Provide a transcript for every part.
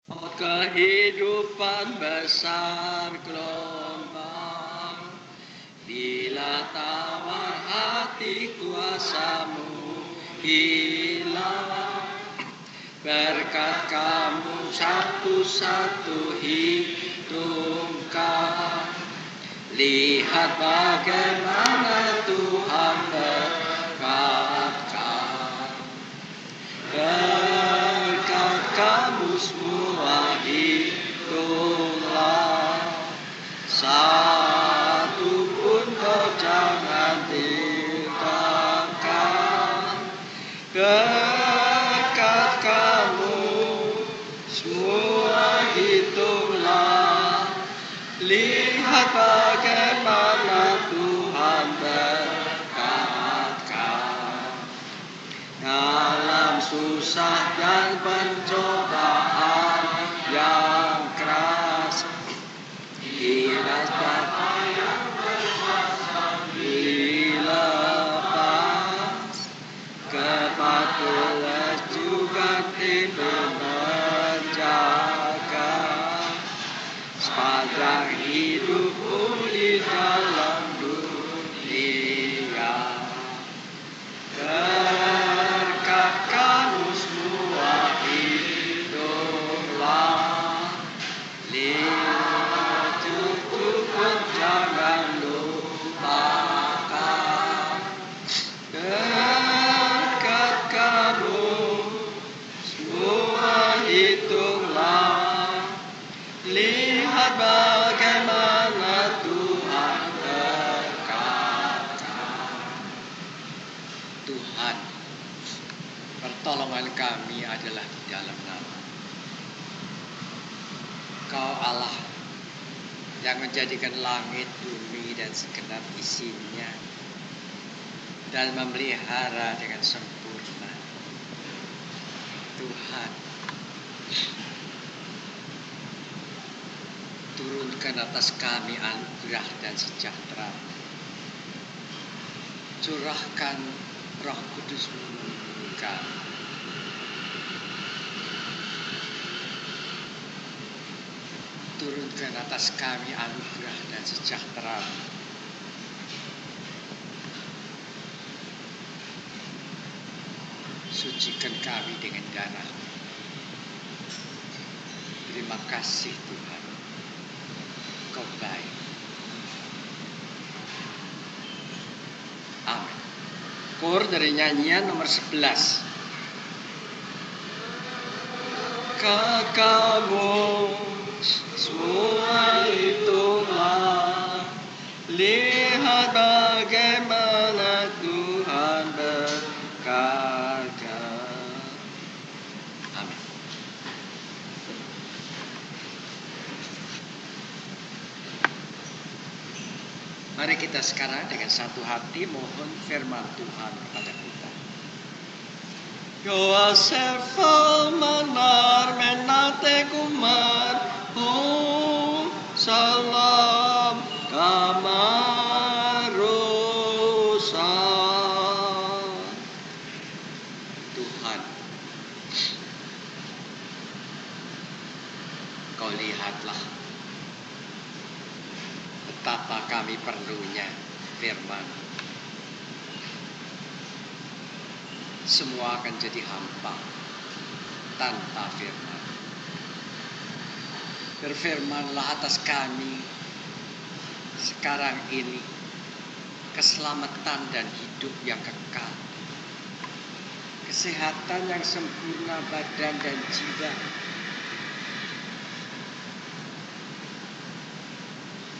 Kehidupan besar gelombang, bila tawar hati kuasamu hilang. Berkat kamu satu-satu hitungkan, lihat bagaimana Tuhan berkatkan. Berkat kamu semua hitunglah, satu pun kau jangan tinggalkan. Berkat kamu semua hitunglah, lihat bagaimana Tuhan berkatkan. Dalam susah dan pencobaan yang keras, bila yang berkuasa dilepas, kepatuhan juga timbul menjaga sepanjang hidupmu di dalam dunia. Berkat kamu semua hitunglah, lihat pun jangan lupakan. Berkat kamu semua hitunglah, lihat bagaimana Tuhan berkatkan. Tuhan, pertolongan kami adalah di dalam nama Kau Allah yang menjadikan langit, bumi, dan segenap isinya dan memelihara dengan sempurna. Tuhan, turunkan atas kami anugerah dan sejahtera. Curahkan Roh Kudus-Mu kami. Turunkan atas kami anugerah dan sejahtera. Sucikan kami dengan darah. Terima kasih Tuhan, Kau baik. Amin. Kor dari nyanyian nomor 11. Kamu semua hitunglah, lihat bagaimana Tuhan berkatkan. Amin. Mari kita sekarang dengan satu hati mohon firman Tuhan kepada kita. Yo aserval manar menate kumar, salam kamarusan. Tuhan, Kau lihatlah betapa kami perlunya firman. Semua akan jadi hampa tanpa firman. Berfirmanlah atas kami sekarang ini keselamatan dan hidup yang kekal, kesehatan yang sempurna badan dan jiwa,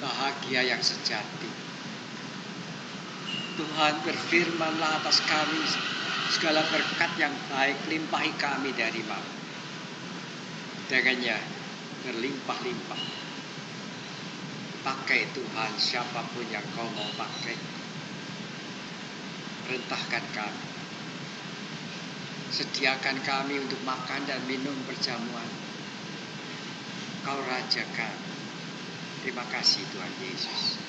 bahagia yang sejati. Tuhan, berfirmanlah atas kami segala berkat yang baik, limpahi kami dari mana. Dengannya berlimpah-limpah. Pakai Tuhan siapapun yang Kau mau pakai. Perintahkan kami. Sediakan kami untuk makan dan minum perjamuan. Kau Raja kami. Terima kasih Tuhan Yesus.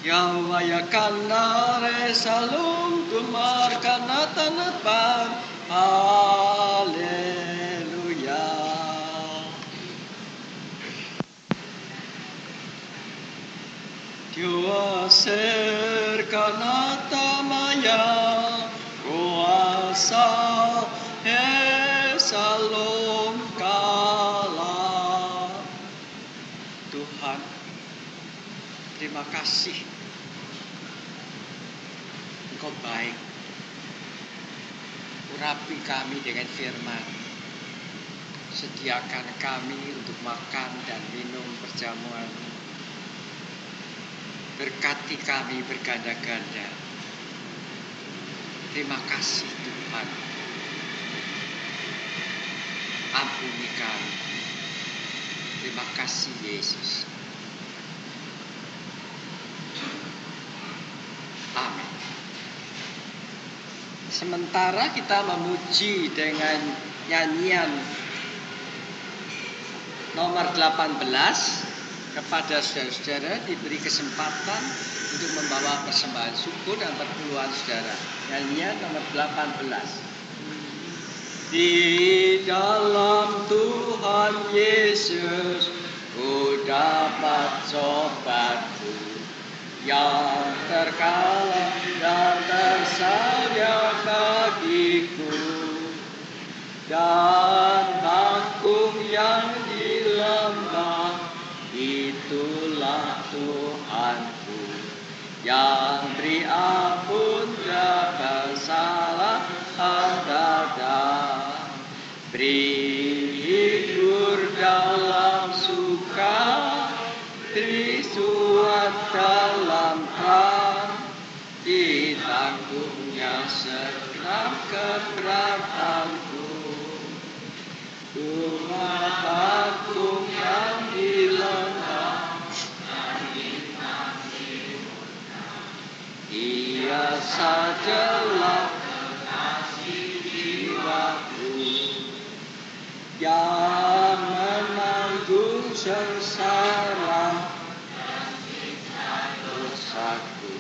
Yahwa ya kanare salum tumar kanata napan. Haleluya. sa salom kala. Tuhan, terima kasih. Engkau baik. Urapi kami dengan firman. Sediakan kami untuk makan dan minum perjamuan. Berkati kami berganda-ganda. Terima kasih Tuhan. Ampuni kami. Terima kasih Yesus. Amin. Sementara kita memuji dengan nyanyian nomor 18, kepada saudara-saudara diberi kesempatan untuk membawa persembahan syukur dan perpuluhan saudara. Nyanyian nomor 18. Di dalam Tuhan Yesus ku dapat sobatku yang terkalah dan tersedia bagiku, dan agung yang di lembah itulah Tuhanku, yang beri ampun dan salah dada, beri hibur dalam suka, beri suat dalam perang, ditanggungnya segenap keberatanku. Tuhan agung yang dilengkap, Ia sajalah kekasih jiwaku, yang menanggung sengsara dosaku.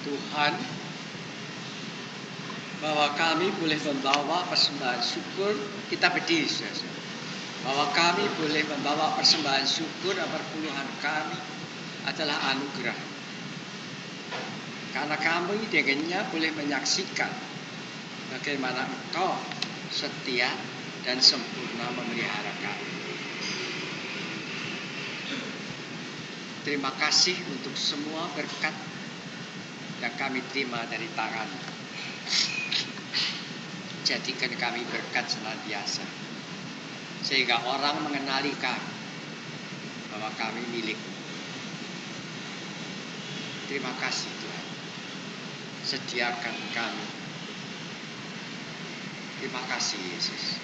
Tuhan, bahwa kami boleh membawa persembahan syukur, kita berdiri saudara. Bahwa kami boleh membawa persembahan syukur dan perpuluhan kami adalah anugerah. Karena kami dengannya boleh menyaksikan bagaimana Engkau setia dan sempurna memelihara kami. Terima kasih untuk semua berkat yang kami terima dari tangan. Jadikan kami berkat senantiasa, sehingga orang mengenali kami bahwa kami milik. Terima kasih Tuhan. Sediakan kami. Terima kasih Yesus.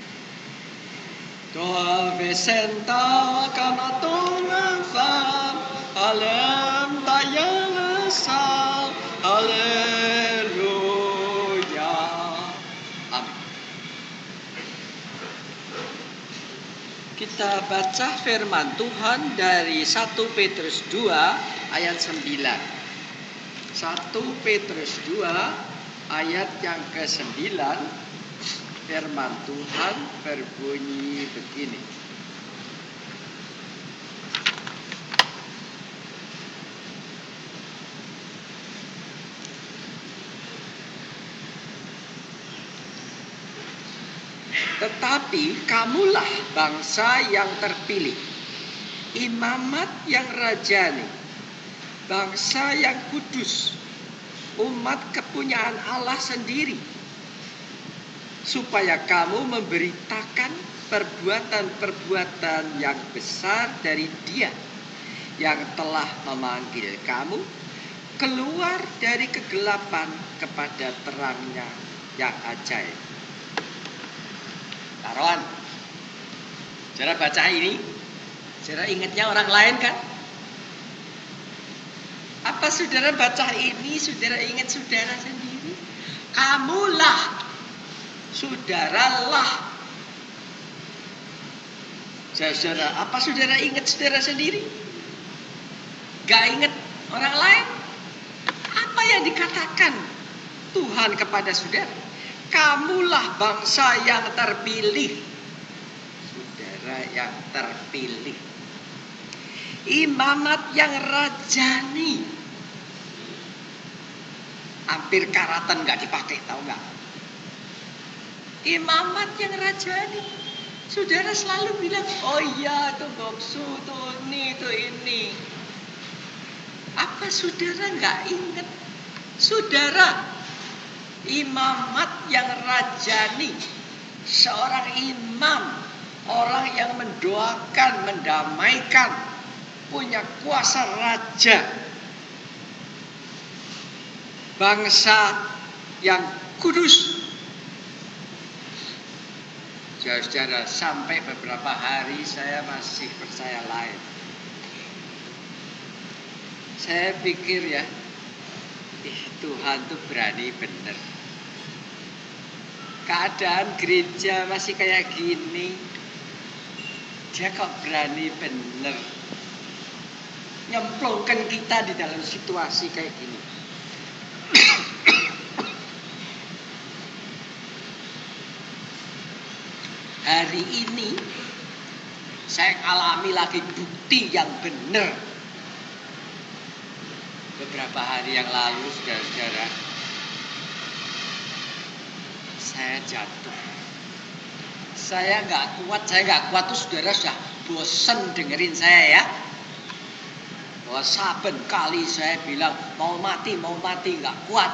Doa vesenta kanatungan fam alem tayalasa. Haleluya. Amin. Kita baca firman Tuhan dari 1 Petrus 2 ayat 9. 1 Petrus 2 ayat yang ke-9. Firman Tuhan berbunyi begini. Tetapi kamulah bangsa yang terpilih, imamat yang rajani, bangsa yang kudus, umat kepunyaan Allah sendiri, supaya kamu memberitakan perbuatan-perbuatan yang besar dari Dia yang telah memanggil kamu keluar dari kegelapan kepada terangnya yang ajaib. Taruhan, saudara baca ini, saudara ingatnya orang lain kan? Apa saudara baca ini, saudara ingat saudara sendiri? Kamulah, saudaralah. Saudara, apa saudara ingat saudara sendiri? Gak ingat orang lain? Apa yang dikatakan Tuhan kepada saudara? Kamulah bangsa yang terpilih. Saudara yang terpilih. Imamat yang rajani. Hampir karatan gak dipakai, tahu gak? Imamat yang rajani. Saudara selalu bilang, oh iya itu boksu, itu ini. Apa saudara gak ingat? Saudara, imamat yang rajani. Seorang imam, orang yang mendoakan, mendamaikan, punya kuasa raja. Bangsa yang kudus. Saudara, sampai beberapa hari saya masih percaya lain. Saya pikir ya, Tuhan tuh berani bener. Keadaan gereja masih kayak gini, Dia kok berani bener nyemplungkan kita di dalam situasi kayak gini. Hari ini saya alami lagi bukti yang benar. Beberapa hari yang lalu, saudara-saudara, saya jatuh. Saya nggak kuat tuh saudara sudah bosen dengerin saya ya. Bahwa saben kali saya bilang mau mati nggak kuat.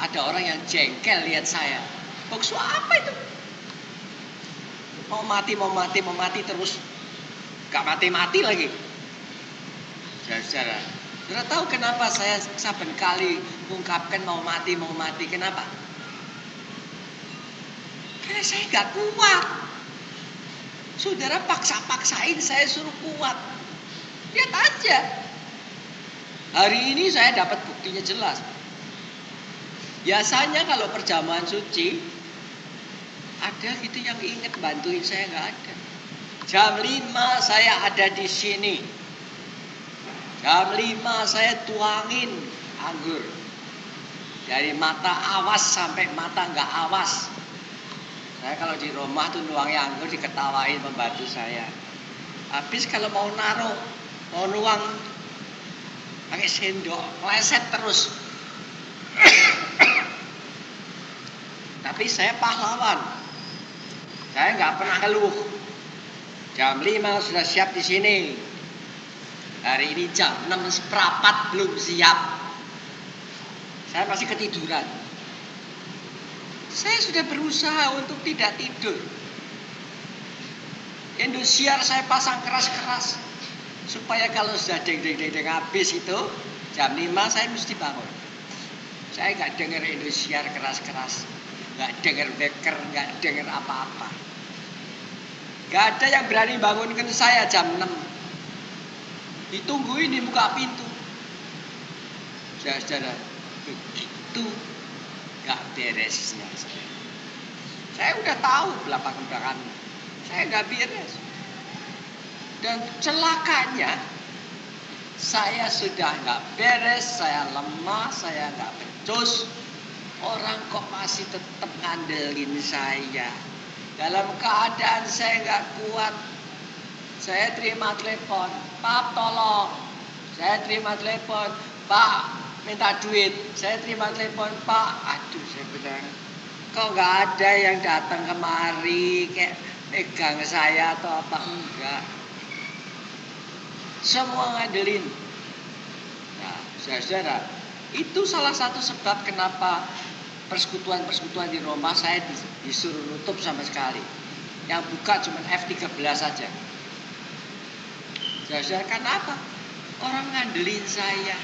Ada orang yang jengkel lihat saya. Maksud apa itu? Mau mati terus. Gak mati-mati lagi. Saudara, saudara tahu kenapa saya saben kali mengungkapkan mau mati. Kenapa? Karena saya gak kuat. Saudara paksain saya suruh kuat. Lihat aja. Hari ini saya dapat buktinya jelas. Biasanya kalau perjamuan suci, ada gitu yang ingat bantuin saya, nggak ada. Jam 5 saya ada di sini. Jam 5 saya tuangin anggur. Dari mata awas sampai mata nggak awas. Saya kalau di rumah tuh nuangi anggur diketawain pembantu saya. Habis kalau mau naruh, mau nuang pakai sendok, meleset terus. Tapi saya pahlawan. Saya nggak pernah keluh. Jam 5 sudah siap di sini. Hari ini jam 6:15 belum siap. Saya masih ketiduran. Saya sudah berusaha untuk tidak tidur. Indosiar saya pasang keras-keras. Supaya kalau sudah deng-deng habis itu, jam 5 saya mesti bangun. Saya nggak dengar Indosiar keras-keras. Nggak dengar beker, nggak dengar apa-apa. Nggak ada yang berani bangunkan saya jam 6. Ditungguin di muka pintu. Saudara, begitu nggak beresnya saya. Saya udah tahu belakang. Saya nggak beres. Dan celakanya, saya sudah nggak beres, saya lemah, saya nggak becus. Orang kok masih tetap ngandelin saya. Dalam keadaan saya nggak kuat, saya terima telepon, Pak tolong. Saya terima telepon, Pak minta duit. Saya terima telepon, Pak. Aduh, saya bilang, kok nggak ada yang datang kemari kayak pegang saya atau apa, enggak. Semua ngandelin. Nah, saudara, itu salah satu sebab kenapa persekutuan di Roma saya disuruh nutup sama sekali. Yang buka cuma F13 saja. Saudara, karena apa? Orang ngandelin saya.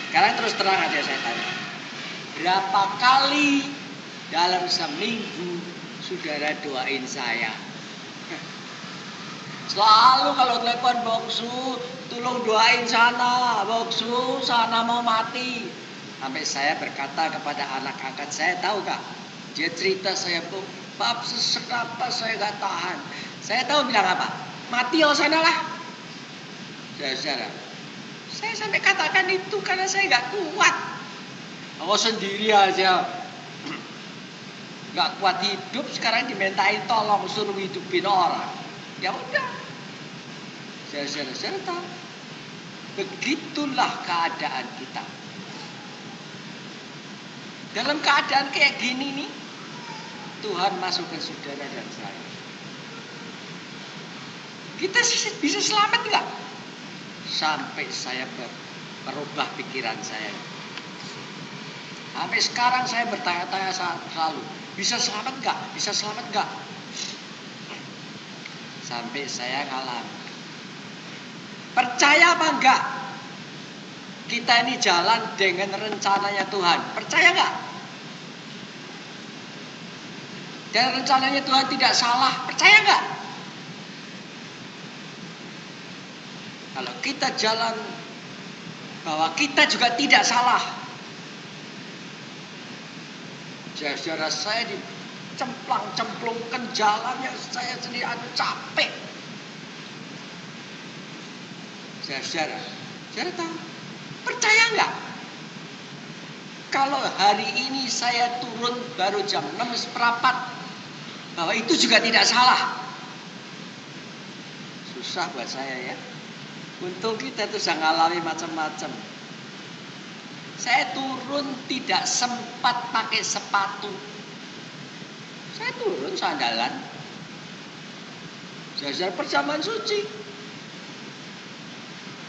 Sekarang terus terang aja saya tanya. Berapa kali dalam seminggu saudara doain saya? Selalu kalau telepon, Boksu, tolong doain sana, Boksu, sana mau mati. Sampai saya berkata kepada anak angkat saya, tahu gak? Dia cerita saya, bab sesek apa saya gak tahan. Saya tahu bilang apa? Mati oh sana lah. Saudara, saya sampai katakan itu karena saya gak kuat. Aku sendiri aja gak kuat hidup, sekarang dimintain tolong suruh hidupin orang. Ya udah, saya tahu. Begitulah keadaan kita. Dalam keadaan kayak gini nih, Tuhan masukkan saudara dan saya. Kita bisa selamat nggak? Sampai saya merubah pikiran saya. Sampai sekarang saya bertanya-tanya selalu, bisa selamat nggak? Bisa selamat nggak? Sampai saya ngalamin. Percaya apa enggak? Kita ini jalan dengan rencananya Tuhan. Percaya enggak? Dan rencananya Tuhan tidak salah. Percaya enggak? Kalau kita jalan bahwa kita juga tidak salah. Saudara, saya cemplang-cemplungkan jalannya saya sendiri, capek. Saudara tahu, percaya nggak? Kalau hari ini saya turun baru jam 6:04, bahwa itu juga tidak salah. Susah buat saya ya. Untung kita tuh sudah ngalami macam-macam. Saya turun tidak sempat pakai sepatu. Saya turun sandalan. Saya perjamuan suci.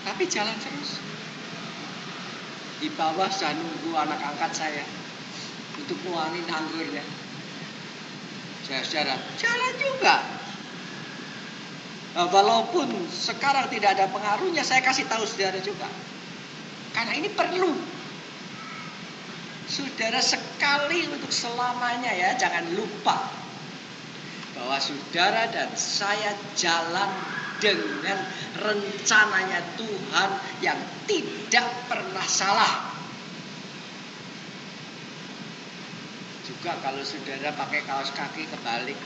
Tapi jalan terus. Di bawah sudah nunggu anak angkat saya untuk nuangin anggurnya. Saudara, jalan juga. Nah, walaupun sekarang tidak ada pengaruhnya, saya kasih tahu saudara juga. Karena ini perlu. Saudara, sekali untuk selamanya ya, jangan lupa bahwa saudara dan saya jalan dengan rencananya Tuhan yang tidak pernah salah. Juga kalau saudara pakai kaos kaki kebalik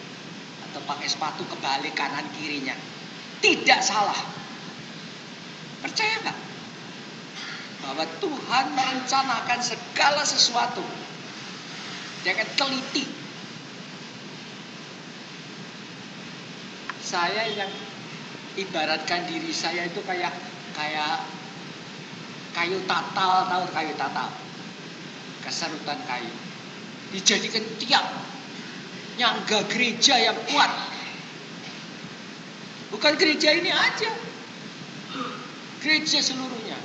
atau pakai sepatu kebalik kanan kirinya, tidak salah. Percaya nggak? Bahwa Tuhan merencanakan segala sesuatu dengan teliti. Saya yang ibaratkan diri saya itu kayak kayu tatal, tahu kayu tatal? Keserutan kayu. Dijadikan tiang nyangga gereja yang kuat. Bukan gereja ini aja, gereja seluruhnya.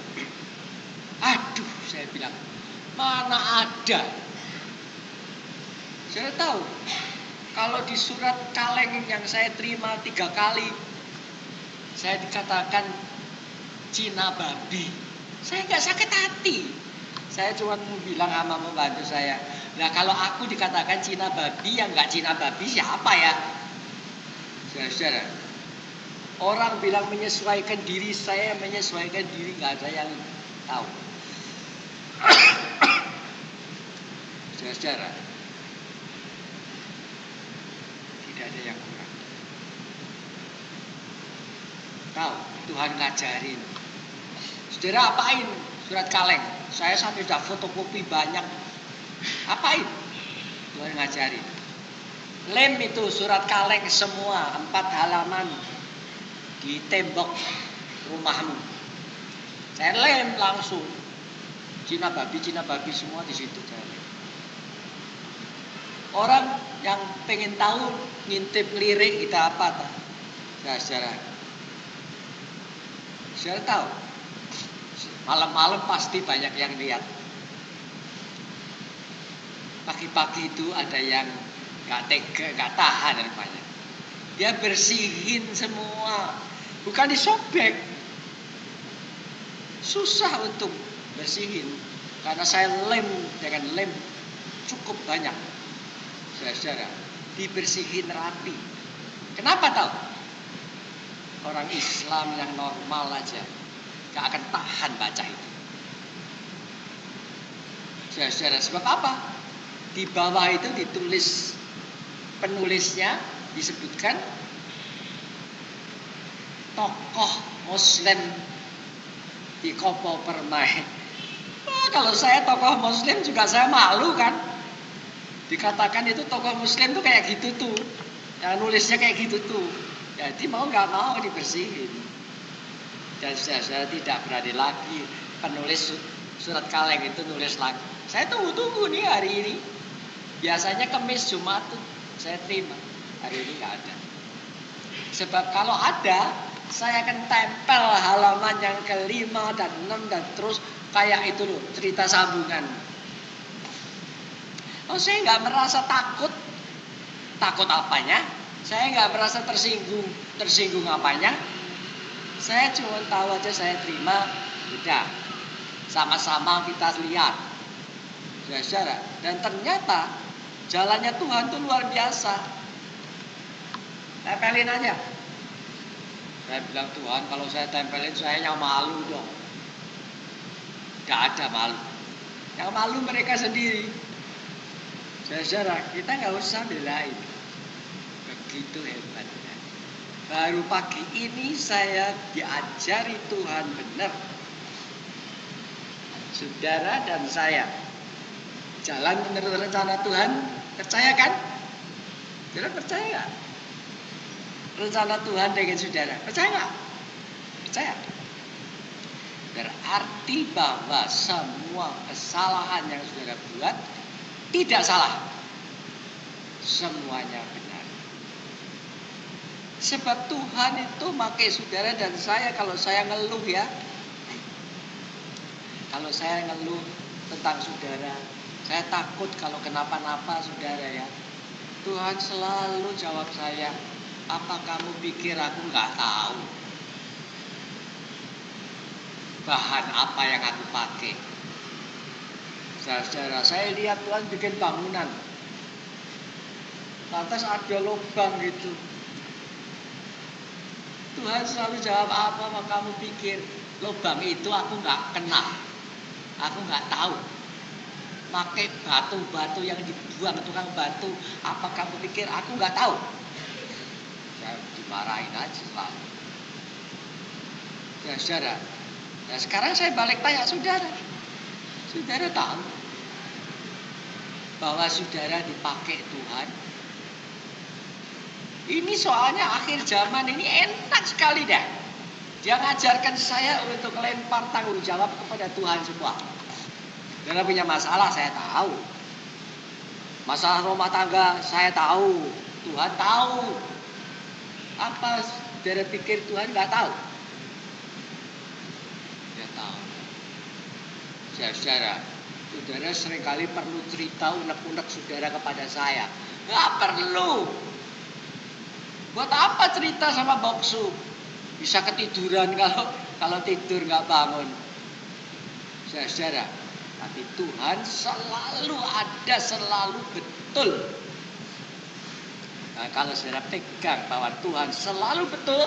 Aduh, saya bilang, mana ada. Saya tahu, kalau di surat kaleng yang saya terima 3 kali, saya dikatakan Cina babi. Saya gak sakit hati. Saya cuma bilang sama membantu saya, nah kalau aku dikatakan Cina babi, yang gak Cina babi siapa ya? Saudara, orang bilang menyesuaikan diri, saya menyesuaikan diri, gak ada yang tahu. Saudara, tidak ada yang kurang. Tahu, Tuhan ngajarin. Saudara, apain surat kaleng? Saya sampai sudah fotokopi banyak. Apain? Tuhan ngajarin. Lem itu surat kaleng semua 4 halaman di tembok rumahmu. Saya lem langsung. Cina babi semua di situ. Orang yang pengen tahu ngintip lirik kita apa? Saudara tahu. Malam-malam pasti banyak yang lihat. Pagi-pagi itu ada yang gak tega, gak tahan rupanya. Dia bersihin semua. Bukan disobek. Susah untuk bersihin. Karena saya lem dengan lem cukup banyak. Saudara, dibersihin rapi. Kenapa tahu? Orang Islam yang normal aja gak akan tahan baca itu. Saudara, sebab apa? Di bawah itu ditulis, penulisnya disebutkan tokoh Muslim di Kopo Permai. Kalau saya tokoh Muslim juga saya malu kan. Dikatakan itu tokoh Muslim tuh kayak gitu tuh. Yang nulisnya kayak gitu tuh. Jadi mau gak mau dibersihin. Dan saya tidak berani lagi penulis surat kaleng itu nulis lagi. Saya tunggu nih hari ini. Biasanya Kamis Jumat tuh saya terima. Hari ini gak ada. Sebab kalau ada, saya akan tempel halaman yang ke-5 dan 6 dan terus kayak itu loh, cerita sambungan. Oh, saya nggak merasa takut. Takut apanya? Saya nggak merasa tersinggung. Tersinggung apanya? Saya cuma tahu aja saya terima. Udah, sama-sama kita lihat. Saudara, dan ternyata jalannya Tuhan tuh luar biasa. Tempelin aja. Saya bilang, Tuhan kalau saya tempelin saya malu dong. Gak ada malu. Yang malu mereka sendiri. Saudara, kita gak usah belain. Begitu hebatnya. Baru pagi ini saya diajari Tuhan benar. Saudara dan saya jalan menurut rencana Tuhan. Percaya kan? Saudara percaya gak? Rencana Tuhan dengan saudara. Percaya gak? Percaya. Berarti bahwa semua kesalahan yang saudara buat tidak salah. Semuanya benar. Sebab Tuhan itu pakai saudara dan saya. Kalau saya ngeluh ya, kalau saya ngeluh tentang saudara, saya takut kalau kenapa-napa saudara ya, Tuhan selalu jawab saya, apa kamu pikir aku gak tahu bahan apa yang aku pakai? Saudara, saya lihat Tuhan bikin bangunan, lantas ada lubang gitu. Tuhan selalu jawab, apa kamu pikir lubang itu aku gak kenal, aku gak tahu. Pakai batu-batu yang dibuang tukang batu, apa kamu pikir aku gak tahu? Saya dimarahin aja selalu. Ya saudara, nah sekarang saya balik tanya saudara. Saudara tahu bahwa saudara dipakai Tuhan? Ini soalnya akhir zaman ini enak sekali dah. Dia ngajarkan saya untuk lempar tanggung jawab kepada Tuhan semua. Saudara punya masalah, saya tahu. Masalah rumah tangga, saya tahu. Tuhan tahu. Apa saudara pikir Tuhan gak tahu? Dia tahu. Saudara seringkali perlu cerita unek-unek saudara kepada saya. Gak perlu. Buat apa cerita sama boksu? Bisa ketiduran kalau tidur gak bangun. Saudara, tapi Tuhan selalu ada, selalu betul. Nah, kalau saudara pegang bahwa Tuhan selalu betul,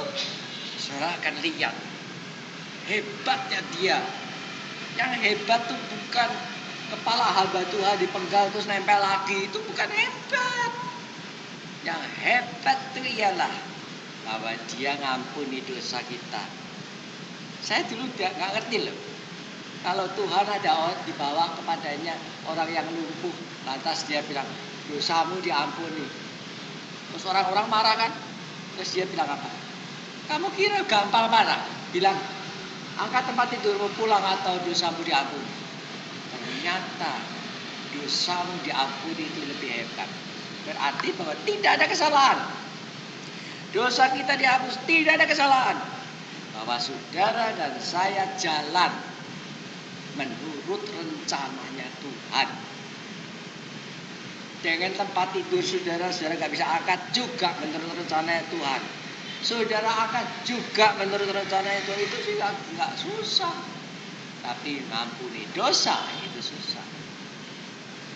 saudara akan lihat hebatnya Dia. Yang hebat tuh bukan kepala hamba Tuhan dipenggal terus nempel lagi, itu bukan hebat. Yang hebat itu ialah bahwa Dia ngampuni dosa kita. Saya dulu gak ngerti loh. Kalau Tuhan ada dibawa kepadanya orang yang lumpuh, lantas Dia bilang, dosamu diampuni. Terus orang-orang marah kan? Terus Dia bilang apa? Kamu kira gampang marah? Bilang, angkat tempat tidurmu, pulang atau dosamu diampuni. Ternyata dosamu diampuni itu lebih hebat. Berarti bahwa tidak ada kesalahan. Dosa kita dihapus, tidak ada kesalahan. Bahwa saudara dan saya jalan menurut rencananya Tuhan. Dengan tempat tidur saudara nggak bisa angkat juga menurut rencana Tuhan. Saudara angkat juga menurut rencana Tuhan, itu sih nggak susah. Tapi ngampuni dosa itu susah.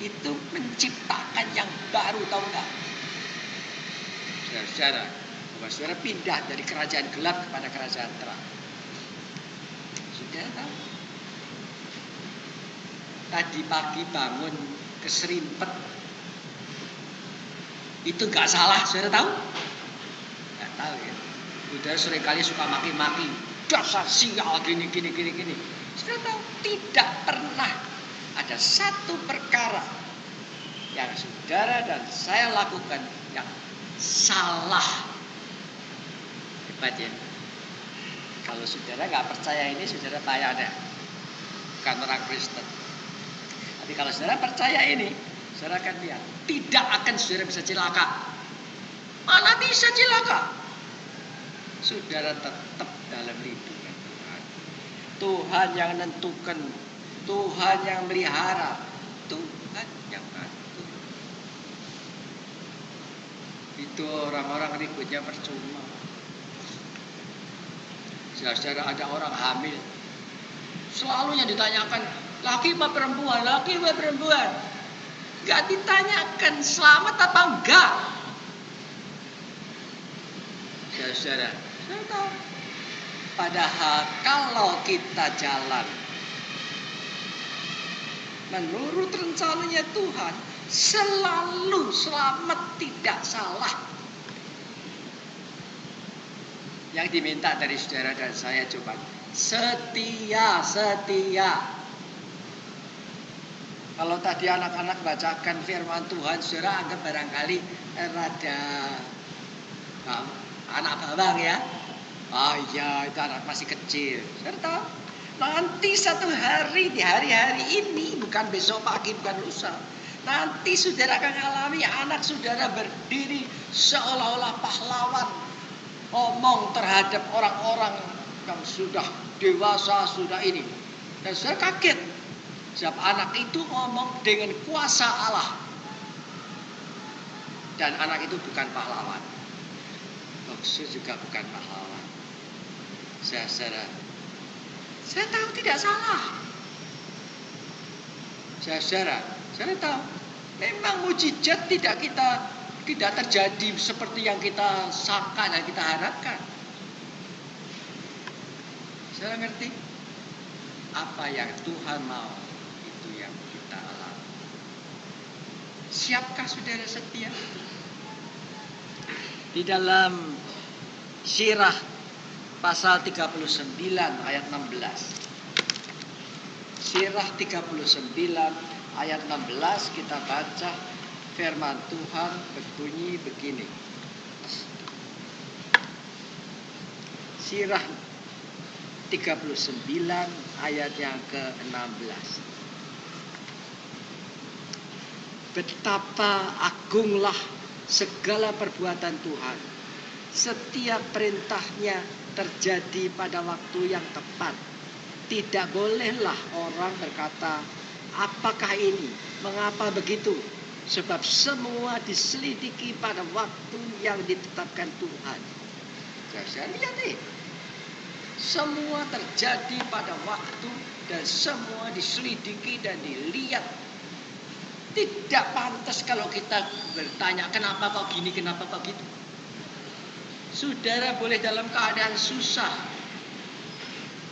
Itu menciptakan yang baru, tahu nggak? Saudara, bahwa saudara pindah dari kerajaan gelap kepada kerajaan terang. Saudara tahu? Tadi pagi bangun keserimpet, itu nggak salah, saudara tahu? Nggak tahu ya. Saudara seringkali suka maki-maki, dasar sial gini. Saudara tahu? Tidak pernah ada satu perkara yang saudara dan saya lakukan yang salah. Hebat ya. Kalau saudara nggak percaya ini, saudara tanya deh, bukan orang Kristen. Tapi kalau saudara percaya ini, saudara akan lihat, tidak akan saudara bisa celaka. Mana bisa celaka? Saudara tetap dalam lindungan Tuhan. Tuhan yang menentukan, Tuhan yang melihara, Tuhan yang atur. Itu orang-orang ributnya percuma. Saudara ada orang hamil, selalu yang ditanyakan, laki apa perempuan, laki apa perempuan. Gak ditanyakan selamat apa enggak. Saudara tahu. Padahal kalau kita jalan menurut rencananya Tuhan, selalu selamat, tidak salah. Yang diminta dari saudara dan saya coba setia. Kalau tadi anak-anak bacakan firman Tuhan, saudara anggap barangkali rada anak bawang ya. Oh iya, itu anak masih kecil. Saudara tahu? Nanti satu hari, di hari-hari ini, bukan besok pagi, bukan lusa, nanti saudara akan alami anak saudara berdiri seolah-olah pahlawan, ngomong terhadap orang-orang yang sudah dewasa, sudah ini. Dan saudara kaget, sebab anak itu ngomong dengan kuasa Allah. Dan anak itu bukan pahlawan. Maksud juga bukan pahlawan. Saya tahu tidak salah. Saya tahu memang mujizat tidak terjadi seperti yang kita sangka dan kita harapkan. Saya ngerti apa yang Tuhan mau, itu yang kita alami. Siapkah saudara setia? Di dalam Sirah pasal 39 ayat 16. Sirah 39 ayat 16 kita baca firman Tuhan berbunyi begini. Sirah 39 ayat yang ke-16. Betapa agunglah segala perbuatan Tuhan. Setiap perintahnya terjadi pada waktu yang tepat. Tidak bolehlah orang berkata, apakah ini? Mengapa begitu? Sebab semua diselidiki pada waktu yang ditetapkan Tuhan. Saya lihat nih. Semua terjadi pada waktu dan semua diselidiki dan dilihat. Tidak pantas kalau kita bertanya, kenapa kok gini, kenapa kok gitu. Saudara boleh dalam keadaan susah,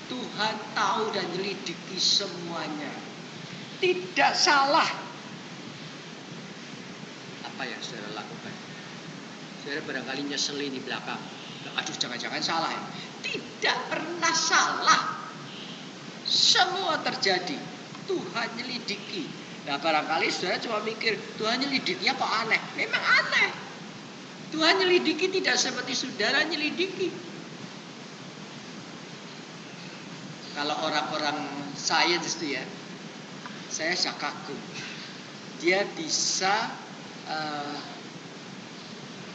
Tuhan tahu dan menyelidiki semuanya. Tidak salah apa yang saudara lakukan. Saudara barangkali nyeselin di belakang, aduh jangan-jangan salah ya. Tidak pernah salah. Semua terjadi, Tuhan menyelidiki. Nah barangkali saudara cuma mikir, Tuhan nyelidikinya kok aneh. Memang aneh. Tuhan nyelidiki tidak seperti saudara nyelidiki. Kalau orang-orang sains itu ya, saya kagum. Dia bisa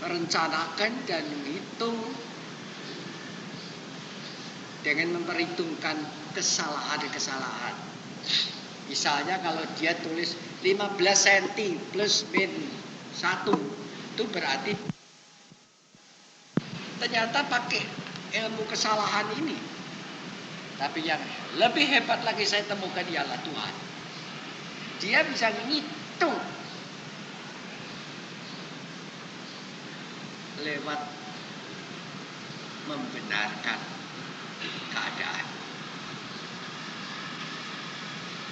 merencanakan dan menghitung dengan memperhitungkan kesalahan. Misalnya kalau dia tulis 15 cm plus min 1, itu berarti ternyata pakai ilmu kesalahan ini. Tapi yang lebih hebat lagi saya temukan ialah Tuhan. Dia bisa ngitung lewat membenarkan keadaan.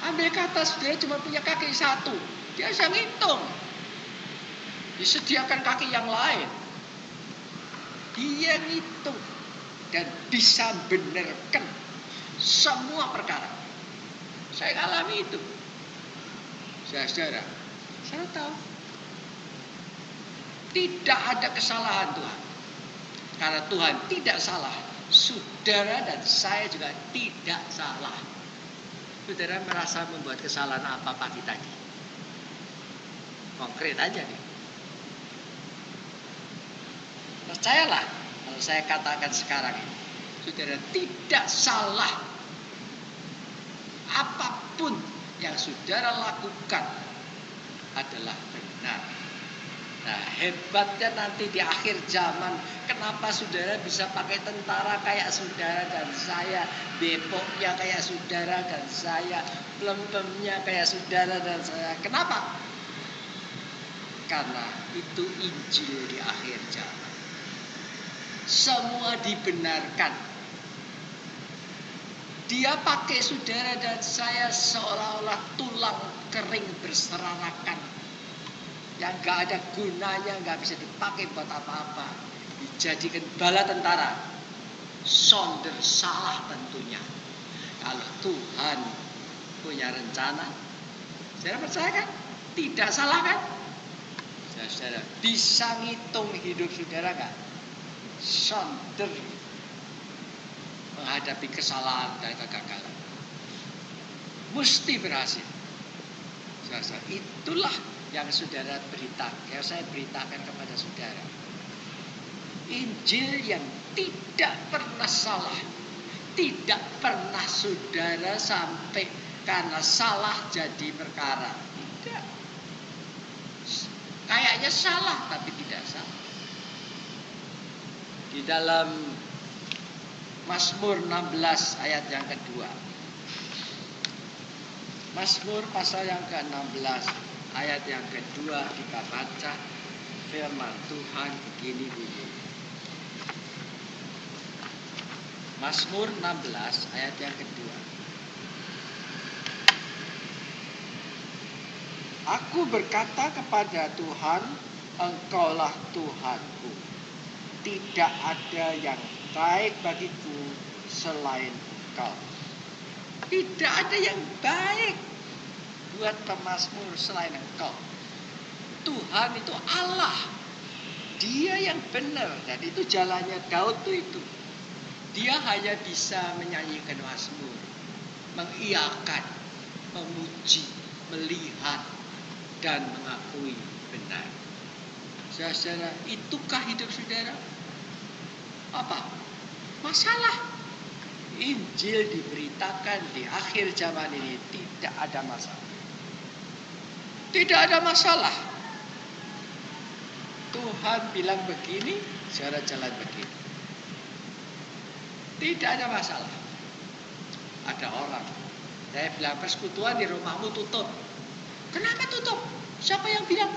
Ambil kata saudara cuma punya kaki satu, dia bisa ngitung. Disediakan kaki yang lain. Dia ngitung dan bisa benarkan semua perkara. Saya alami itu. Saudara, saya tahu tidak ada kesalahan Tuhan. Karena Tuhan tidak salah, saudara dan saya juga tidak salah. Saudara merasa membuat kesalahan apa pagi tadi? Konkret aja nih. Percayalah kalau saya katakan sekarang ini, saudara tidak salah. Apapun yang saudara lakukan adalah benar. Nah, hebatnya nanti di akhir zaman, kenapa saudara bisa pakai tentara kayak saudara dan saya, bepoknya kayak saudara dan saya, plem-plemnya kayak saudara dan saya. Kenapa? Karena itu Injil di akhir zaman. Semua dibenarkan. Dia pakai saudara dan saya seolah-olah tulang kering berserakan. Yang gak ada gunanya, gak bisa dipakai buat apa-apa. Dijadikan bala tentara. Sonder salah tentunya. Kalau Tuhan punya rencana, saudara percaya kan? Tidak salah kan? Saudara bisa ngitung hidup saudara gak? Sonder menghadapi kesalahan dan kegagalan. Mesti berhasil. Saudara, itulah yang saudara beritakan, yang saya beritakan kepada saudara. Injil yang tidak pernah salah. Tidak pernah saudara sampai karena salah jadi perkara. Tidak. Kayaknya salah tapi tidak salah. Di dalam Mazmur 16 ayat yang kedua. Mazmur pasal yang ke-16 ayat yang kedua kita baca firman Tuhan begini bunyi. Mazmur 16 ayat yang kedua. Aku berkata kepada Tuhan, Engkaulah Tuhanku. Tidak ada yang baik bagiku selain Engkau. Tidak ada yang baik buat pemazmur selain Engkau. Tuhan itu Allah. Dia yang benar. Dan itu jalannya Daud itu. Dia hanya bisa menyanyikan mazmur, mengiyakan, memuji, melihat, dan mengakui benar. Saudara, itukah hidup saudara? Apa? Masalah. Injil diberitakan di akhir zaman ini tidak ada masalah. Tidak ada masalah. Tuhan bilang begini, saudara jalan begini. Tidak ada masalah. Ada orang, saya bilang persekutuan di rumahmu tutup. Kenapa tutup? Siapa yang bilang?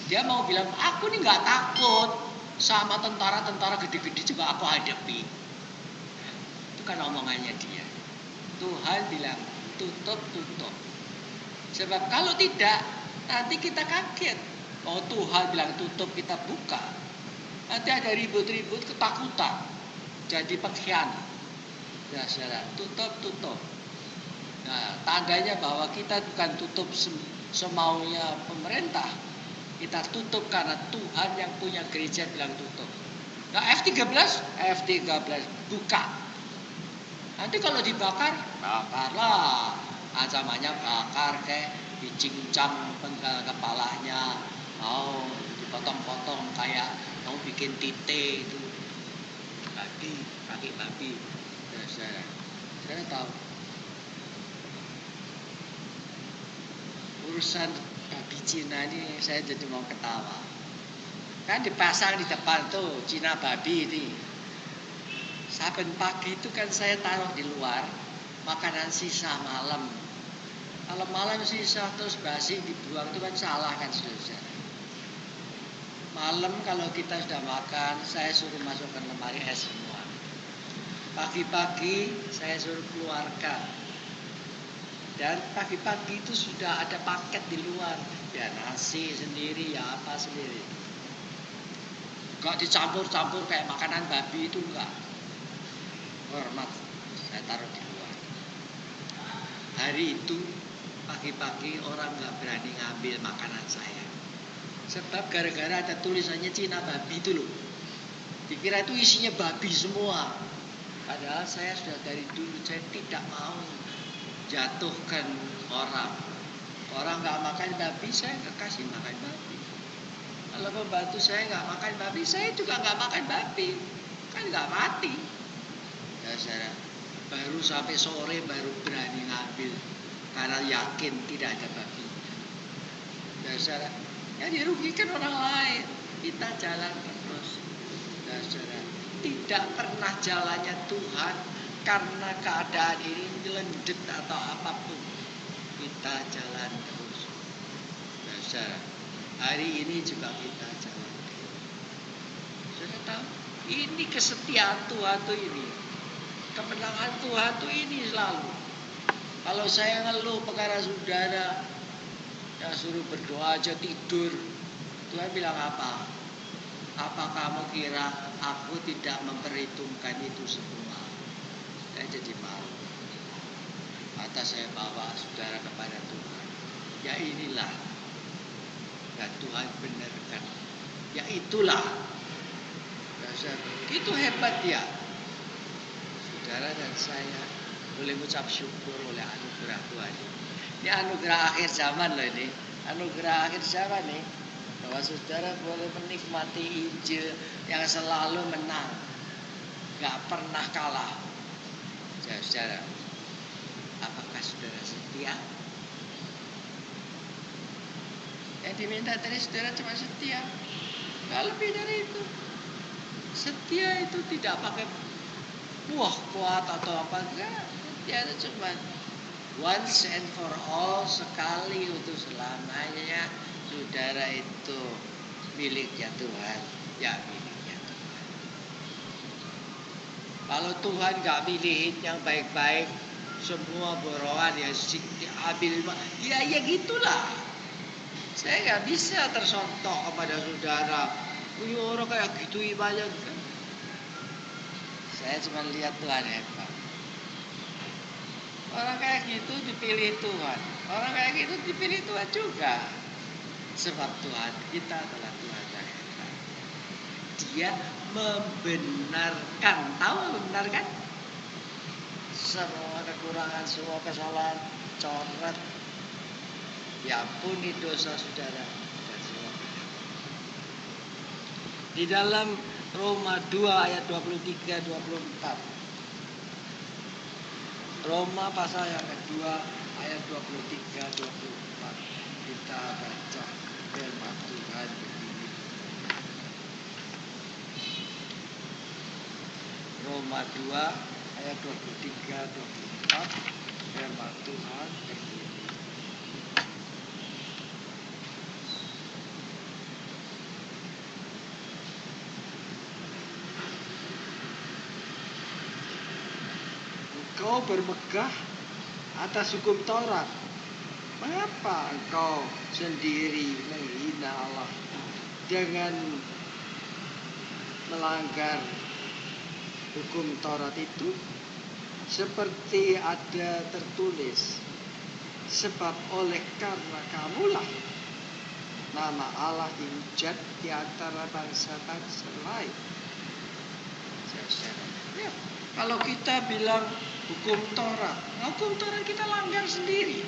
Dia mau bilang, aku nih gak takut sama tentara-tentara gede-gede juga aku hadapi. Itu kan omongannya dia. Tuhan bilang tutup. Sebab kalau tidak, nanti kita kaget. Oh, Tuhan bilang tutup, kita buka. Nanti ada ribut-ribut, ketakutan. Jadi pengkhianat. Ya, saudara, tutup. Nah, tandanya bahwa kita bukan tutup semaunya pemerintah. Kita tutup karena Tuhan yang punya gereja bilang tutup. Nah, F13 buka. Nanti kalau dibakar, bakarlah. Ancamannya bakar kayak dicincang kepalanya. Oh, dipotong-potong kayak mau bikin tite itu. Kaki babi. Saya tahu. urusan babi Cina ini saya jadi mau ketawa. Kan dipasang di depan tuh Cina babi ini. Saben pagi itu kan saya taruh di luar makanan sisa malam. Kalau malam sisa terus basi dibuang itu kan salah kan saudara. Malam kalau kita sudah makan, saya suruh masukkan lemari es semua. Pagi-pagi saya suruh keluarkan. Dan pagi-pagi itu sudah ada paket di luar. Ya nasi sendiri, ya apa sendiri. Gak dicampur-campur kayak makanan babi itu enggak. Hormat, saya taruh di luar. Hari itu pagi-pagi orang nggak berani ngambil makanan saya. Sebab gara-gara ada tulisannya Cina babi itu loh. Dikira itu isinya babi semua. Padahal saya sudah dari dulu saya tidak mau jatuhkan orang. Orang nggak makan babi, saya nggak kasih makan babi. Kalau pembantu saya nggak makan babi, saya juga nggak makan babi. Kan nggak mati. Ya saudara, baru sampai sore baru berani ngambil karena yakin tidak ada babi. Ya saudara, ya dirugikan orang lain. Kita jalan terus. Ya saudara, tidak pernah jalannya Tuhan karena keadaan ini nyelendet atau apapun. Kita jalan terus. Ya saudara, hari ini juga kita jalan terus. Saudara tahu, ini kesetiaan Tuhan tuh ini. Kemenangan Tuhan tuh ini selalu. Kalau saya ngeluh perkara saudara, ya suruh berdoa aja tidur. Tuhan bilang apa? Apa kamu kira aku tidak memperhitungkan itu semua? Saya jadi malu. Maka saya bawa saudara kepada Tuhan. Ya inilah. Ya Tuhan benarkan. Ya itulah. Ya, itu hebat ya. Saudara dan saya boleh mengucap syukur oleh anugerah Tuhan. Ini anugerah akhir zaman loh ini. Anugerah akhir zaman nih. Bahwa saudara boleh menikmati Injil yang selalu menang. Gak pernah kalah. Saudara, apakah saudara setia? Yang diminta dari saudara cuma setia. Gak lebih dari itu. Setia itu tidak pakai wah kuat atau apa, enggak. Setia itu cuma once and for all, sekali untuk selamanya. Saudara itu miliknya Tuhan, ya miliknya Tuhan. Kalau Tuhan gak milihin yang baik-baik, semua borongan ya diambil, ya gitulah. Saya gak bisa tersontok kepada saudara. Orang kayak gitu ibadah. Saya cuma lihat Tuhan hebat. Orang kayak gitu dipilih Tuhan. Orang kayak gitu dipilih Tuhan juga. Sebab Tuhan kita adalah Tuhan yang hebat. Dia membenarkan. Tahu membenarkan? Semua kekurangan, semua kesalahan, coret. Ya ampuni dosa saudara. Dan semua. Di dalam Roma 2 ayat 23-24. Roma pasal yang kedua ayat 23-24. Kita baca firman Tuhan begini. Roma 2 ayat 23-24. Firman Tuhan begini. Engkau bermegah atas hukum Taurat. Mengapa engkau sendiri menghina Allah dengan melanggar hukum Taurat itu? Seperti ada tertulis, sebab oleh karena kamulah nama Allah dihujat di antara bangsa-bangsa lain. Ya, kalau kita bilang hukum Taurat kita langgar sendiri.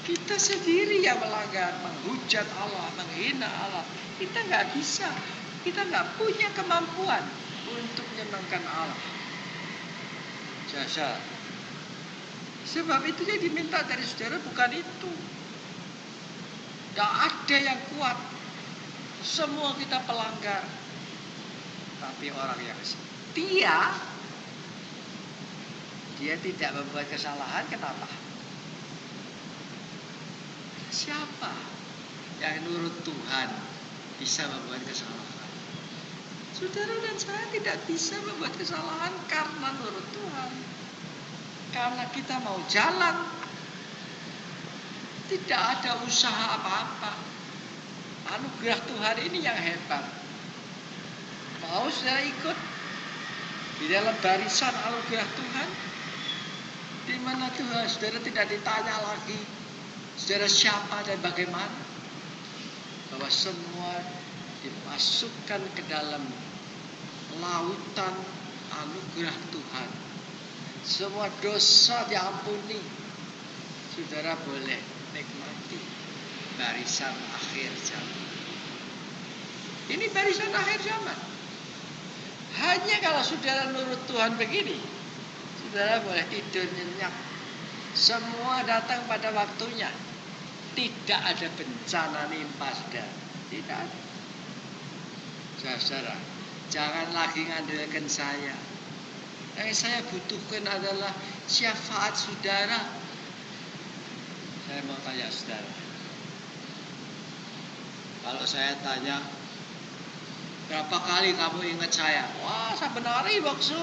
Kita sendiri yang melanggar, menghujat Allah, menghina Allah. Kita nggak bisa, kita nggak punya kemampuan untuk menyenangkan Allah. Jasa. Sebab itu yang diminta dari saudara bukan itu. Tidak ada yang kuat. Semua kita pelanggar. Tapi orang yang setia, dia tidak membuat kesalahan, kenapa? Siapa yang nurut Tuhan bisa membuat kesalahan? Saudara dan saya tidak bisa membuat kesalahan karena nurut Tuhan. Karena kita mau jalan, tidak ada usaha apa-apa. Anugerah Tuhan ini yang hebat. Mau saudara ikut di dalam barisan anugerah Tuhan, di mana Tuhan saudara tidak ditanya lagi saudara siapa dan bagaimana, bahwa semua dimasukkan ke dalam lautan anugerah Tuhan. Semua dosa diampuni. Saudara boleh nikmati barisan akhir zaman. Ini barisan akhir zaman. Hanya kalau saudara nurut Tuhan begini, saudara boleh tidur nyenyak. Semua datang pada waktunya. Tidak ada bencana nimpa saudara. Tidak ada. Saudara, jangan lagi ngandalkan saya. Yang saya butuhkan adalah syafaat saudara. Saya mau tanya saudara. Kalau saya tanya, berapa kali kamu ingat saya? Wah, saya benari bakso.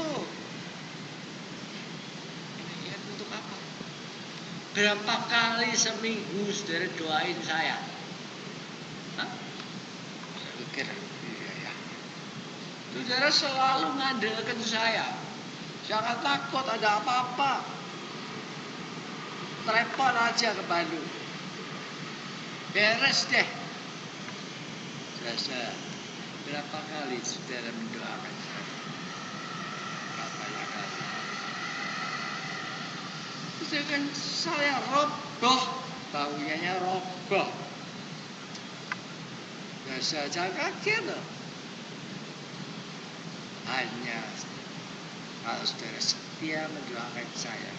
Ingat untuk apa? Berapa kali seminggu saudara doain saya? Hah? Saya pikir, iya ya. Saudara selalu ngandalkan saya. Jangan takut ada apa-apa. Telepon aja ke Bandung. Beres deh. Saudara, berapa kali saudara mendoakan saya? Berapa ya kali? Sedangkan saya roboh, bangunannya roboh. Saudara, jangan kaget loh. Hanya kalau saudara setia mendoakan saya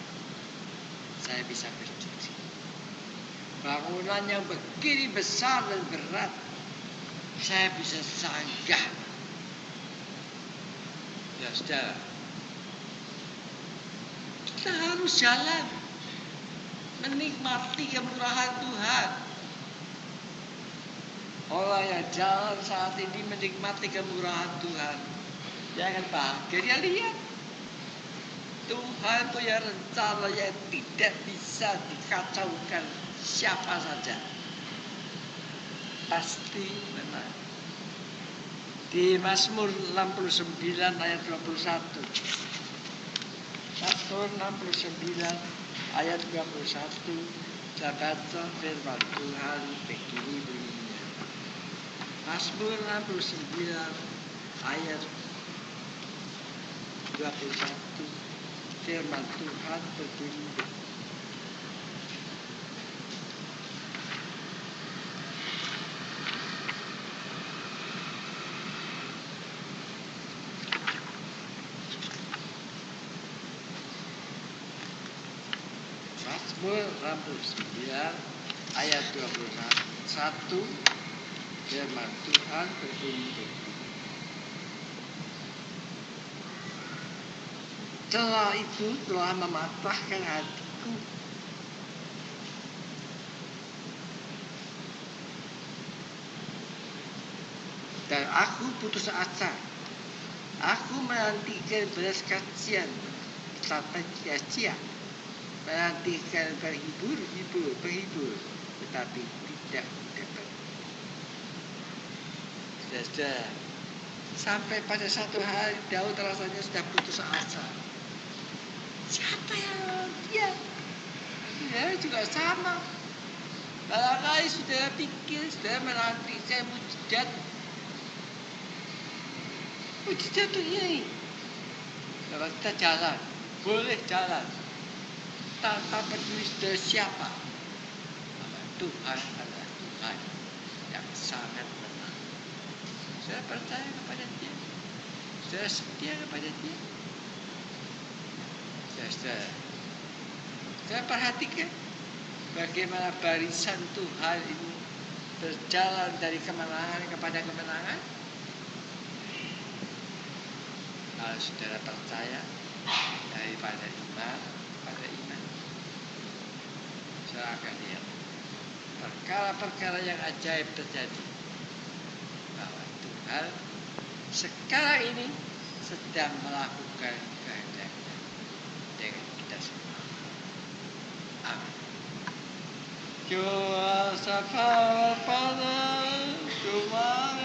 bisa berdiri. Bangunan yang begini besar dan berat, saya bisa sanggah. Ya saudara, kita harus jalan menikmati kemurahan Tuhan. Orang yang jalan saat ini menikmati kemurahan Tuhan, dia akan bahagia. Dia lihat Tuhan punya rencana yang tidak bisa dikacaukan siapa saja. Pasti benar. Di Mazmur 69 ayat 21. Mazmur 69 ayat 21. Saya baca firman Tuhan begini bunyinya. Mazmur 69 ayat 21. Firman Tuhan begini. Mazmur 69 ayat 21. Firman Tuhan begini. Celah itu telah mematahkan hatiku. Dan aku putus asa. Aku menantikan belas kasihan, tetapi sia-sia. Menantikan berhibur, tetapi tidak dapat. Sudah. Sampai pada satu hari Daud rasanya sudah putus asa. Siapa yang dia? Saudara juga sama. Barangkali saudara pikir saudara menanti saya mujizat. Mujizat itu ini. Kalau kita jalan, boleh jalan tanpa peduli saudara siapa. Tuhan adalah Tuhan yang sangat benar. Saudara percaya kepada Dia. Saudara setia kepada Dia. Saya perhatikan bagaimana barisan Tuhan ini berjalan dari kemenangan kepada kemenangan. Kalau saudara percaya daripada iman pada iman, saudara akan lihat perkara-perkara yang ajaib terjadi, bahwa Tuhan sekarang ini sedang melakukan kehendaknya dengan kita semua. Amin. Kuasa Bapa dan Tuhan